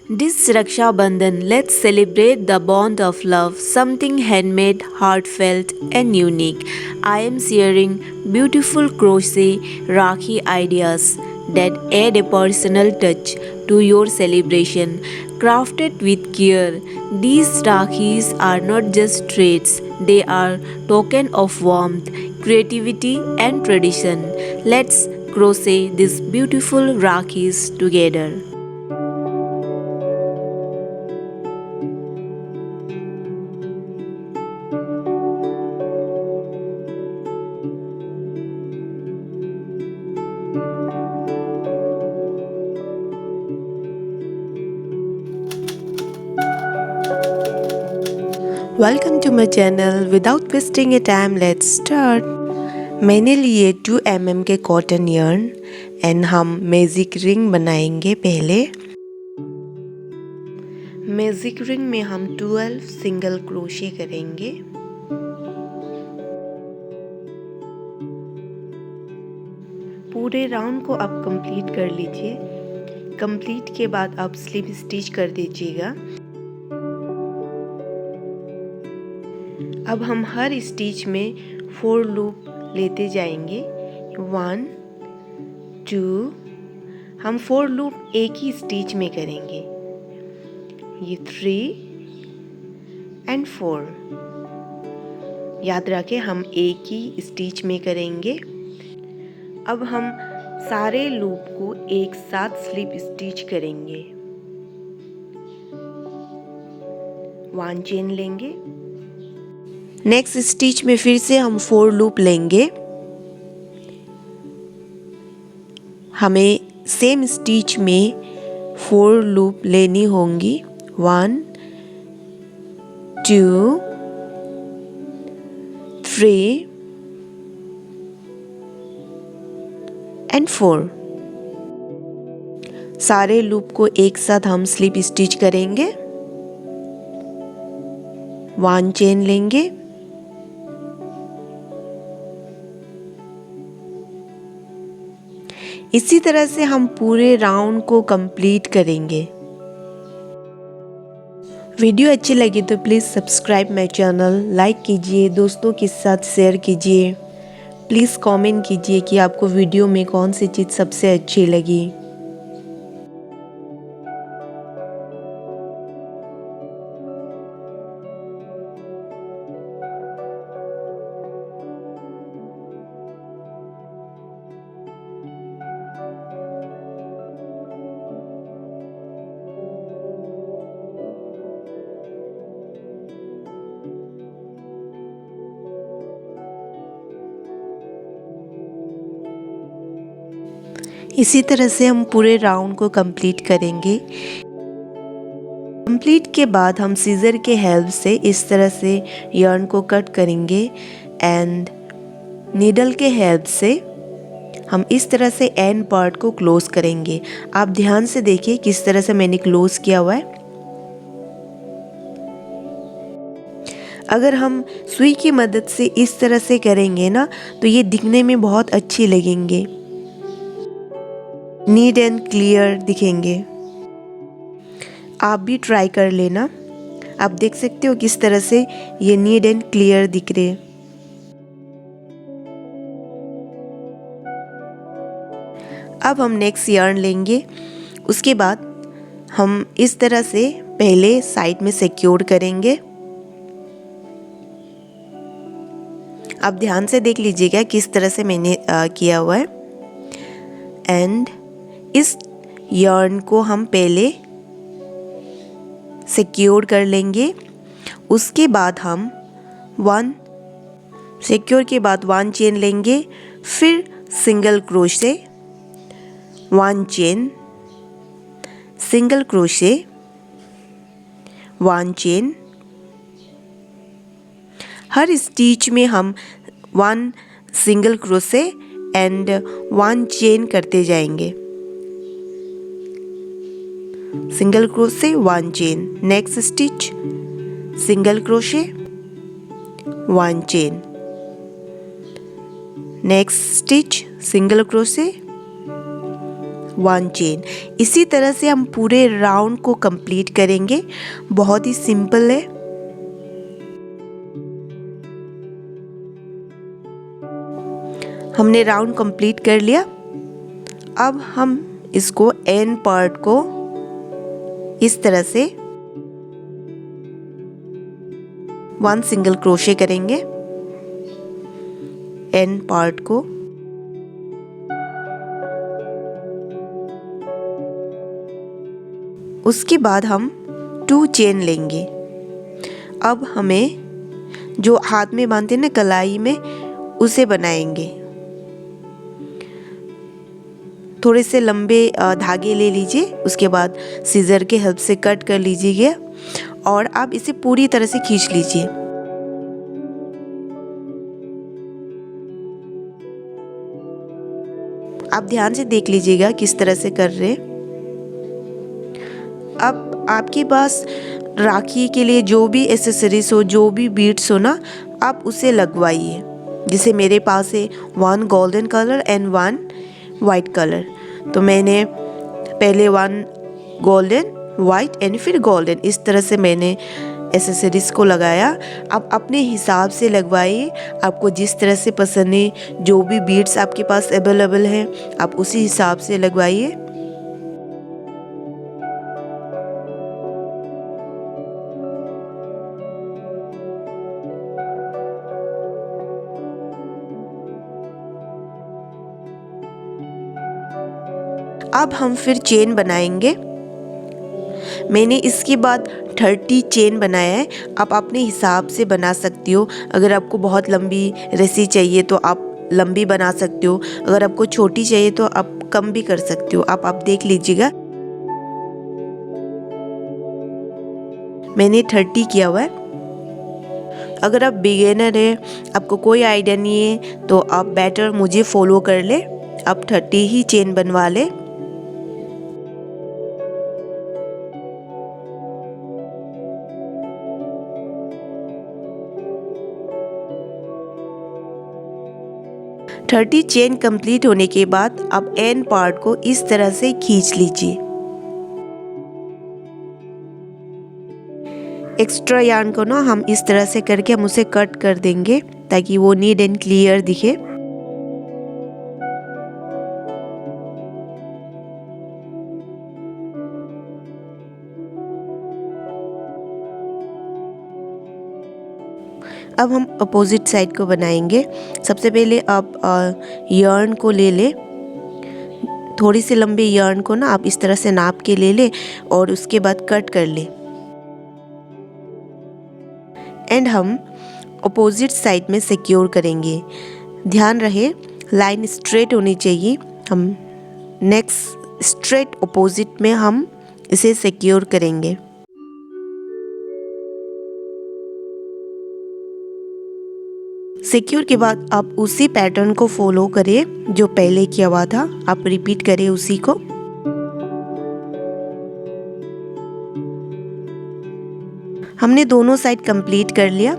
This Raksha Bandhan, let's celebrate the bond of love, something handmade, heartfelt, and unique. I am sharing beautiful crochet Rakhi ideas that add a personal touch to your celebration. Crafted with care, these Rakhis are not just threads, they are token of warmth, creativity, and tradition. Let's crochet these beautiful Rakhis together. Welcome to my channel. Without wasting a time, let's start. मैंने लिए 2 mm के cotton yarn and हम magic ring बनाएंगे। पहले magic ring में हम 12 single crochet करेंगे। पूरे राउंड को आप कंप्लीट कर लीजिए। कंप्लीट के बाद आप स्लिप स्टिच कर दीजिएगा। अब हम हर स्टिच में 4 लूप लेते जाएंगे। 1 2 हम 4 लूप एक ही स्टिच में करेंगे। ये 3 एंड 4 याद रखें, हम एक ही स्टिच में करेंगे। अब हम सारे लूप को एक साथ स्लिप स्टिच करेंगे। 1 चेन लेंगे। नेक्स्ट स्टिच में फिर से हम 4 लूप लेंगे। हमें सेम स्टिच में 4 लूप लेनी होंगी। 1 2 3 एंड 4। सारे लूप को एक साथ हम स्लिप स्टिच करेंगे। 1 चेन लेंगे। इसी तरह से हम पूरे राउंड को कंप्लीट करेंगे। वीडियो अच्छी लगी तो please subscribe my channel, like कीजिए, दोस्तों के साथ शेयर कीजिए। प्लीज़ कमेंट कीजिए कि आपको वीडियो में कौन सी चीज़ सबसे अच्छी लगी। इसी तरह से हम पूरे राउंड को कंप्लीट करेंगे। कंप्लीट के बाद हम सीजर के हेल्प से इस तरह से yarn को कट करेंगे एंड नीडल के हेल्प से हम इस तरह से एंड पार्ट को क्लोज करेंगे। आप ध्यान से देखिए किस तरह से मैंने क्लोज किया हुआ है। अगर हम सुई की मदद से इस तरह से करेंगे ना तो ये दिखने में बहुत अच्छी लगेंगे, नीट एंड क्लियर दिखेंगे। आप भी ट्राई कर लेना। आप देख सकते हो किस तरह से ये नीट एंड क्लियर दिख रहे। अब हम नेक्स्ट yarn लेंगे। उसके बाद हम इस तरह से पहले साइड में सिक्योर करेंगे। आप ध्यान से देख लीजिएगा किस तरह से मैंने किया हुआ है। एंड इस yarn को हम पहले सिक्योर कर लेंगे। उसके बाद हम 1 सिक्योर के बाद 1 चेन लेंगे, फिर single crochet, 1 chain, single crochet, 1 chain. हर स्टिच में हम 1 सिंगल क्रोशे एंड 1 चेन करते जाएंगे। Single crochet, 1 chain. Next stitch single crochet, 1 chain. Next stitch single crochet, 1 chain. इसी तरह से हम पूरे राउंड को कंप्लीट करेंगे। बहुत ही सिंपल है। हमने राउंड कंप्लीट कर लिया। अब हम इसको एंड पार्ट को इस तरह से 1 सिंगल क्रोशे करेंगे एंड पार्ट को। उसके बाद हम 2 चेन लेंगे। अब हमें जो हाथ में बांधते हैं ना कलाई में, उसे बनाएंगे। थोड़े से लंबे धागे ले लीजिए, उसके बाद सीजर के हेल्प से कट कर लीजिए और आप इसे पूरी तरह से खींच लीजिए। आप ध्यान से देख लीजिएगा किस तरह से कर रहे हैं। अब आपके पास राखी के लिए जो भी एसेसरीज हो, जो भी बीड्स हो ना, आप उसे लगवाइए। जैसे मेरे पास है 1 golden colour and 1 white colour, तो मैंने पहले 1 गोल्डन, वाइट एंड फिर गोल्डन, इस तरह से मैंने एसेसरीज को लगाया। आप अपने हिसाब से लगवाइए, आपको जिस तरह से पसंद है, जो भी बीड्स आपके पास अवेलेबल है आप उसी हिसाब से लगवाइए। अब हम फिर चेन बनाएंगे। मैंने इसके बाद 30 चेन बनाया है। आप अपने हिसाब से बना सकती हो। अगर आपको बहुत लंबी रस्सी चाहिए तो आप लंबी बना सकते हो, अगर आपको छोटी चाहिए तो आप कम भी कर सकते हो। आप देख लीजिएगा, मैंने 30 किया हुआ है। अगर आप बिगिनर है, आपको कोई आइडिया नहीं है, तो आप बेटर मुझे फॉलो कर ले, आप 30 ही चेन बनवा ले। थर्टी चेन कंप्लीट होने के बाद आप एंड पार्ट को इस तरह से खींच लीजिए। एक्स्ट्रा यार्न को ना हम इस तरह से करके हम उसे कट कर देंगे ताकि वो नीट एंड क्लियर दिखे। अब हम अपोजिट साइड को बनाएंगे। सबसे पहले आप यार्न को ले ले, थोड़ी सी लंबी यार्न को ना आप इस तरह से नाप के ले ले और उसके बाद कट कर ले। एंड हम अपोजिट साइड में सिक्योर करेंगे। ध्यान रहे लाइन स्ट्रेट होनी चाहिए। हम नेक्स्ट स्ट्रेट अपोजिट में हम इसे सिक्योर करेंगे। सिक्योर के बाद आप उसी पैटर्न को फॉलो करें जो पहले किया हुआ था, आप रिपीट करें उसी को। हमने दोनों साइड कंप्लीट कर लिया।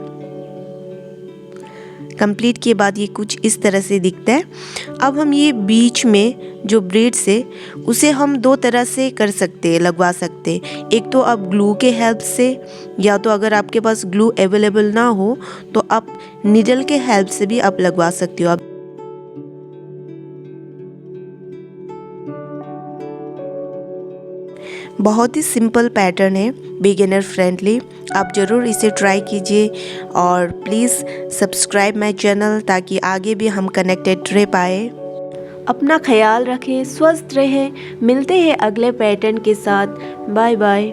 कंप्लीट के बाद ये कुछ इस तरह से दिखता है। अब हम ये बीच में जो ब्रेड्स है उसे हम 2 तरह से कर सकते हैं, लगवा सकते हैं। एक तो आप ग्लू के हेल्प से, या तो अगर आपके पास ग्लू अवेलेबल ना हो तो आप नीडल के हेल्प से भी आप लगवा सकते हो। आप बहुत ही सिंपल पैटर्न है, बिगिनर फ्रेंडली। आप ज़रूर इसे ट्राई कीजिए और प्लीज़ सब्सक्राइब माय चैनल ताकि आगे भी हम कनेक्टेड रह पाए। अपना ख्याल रखें, स्वस्थ रहें। मिलते हैं अगले पैटर्न के साथ। Bye bye.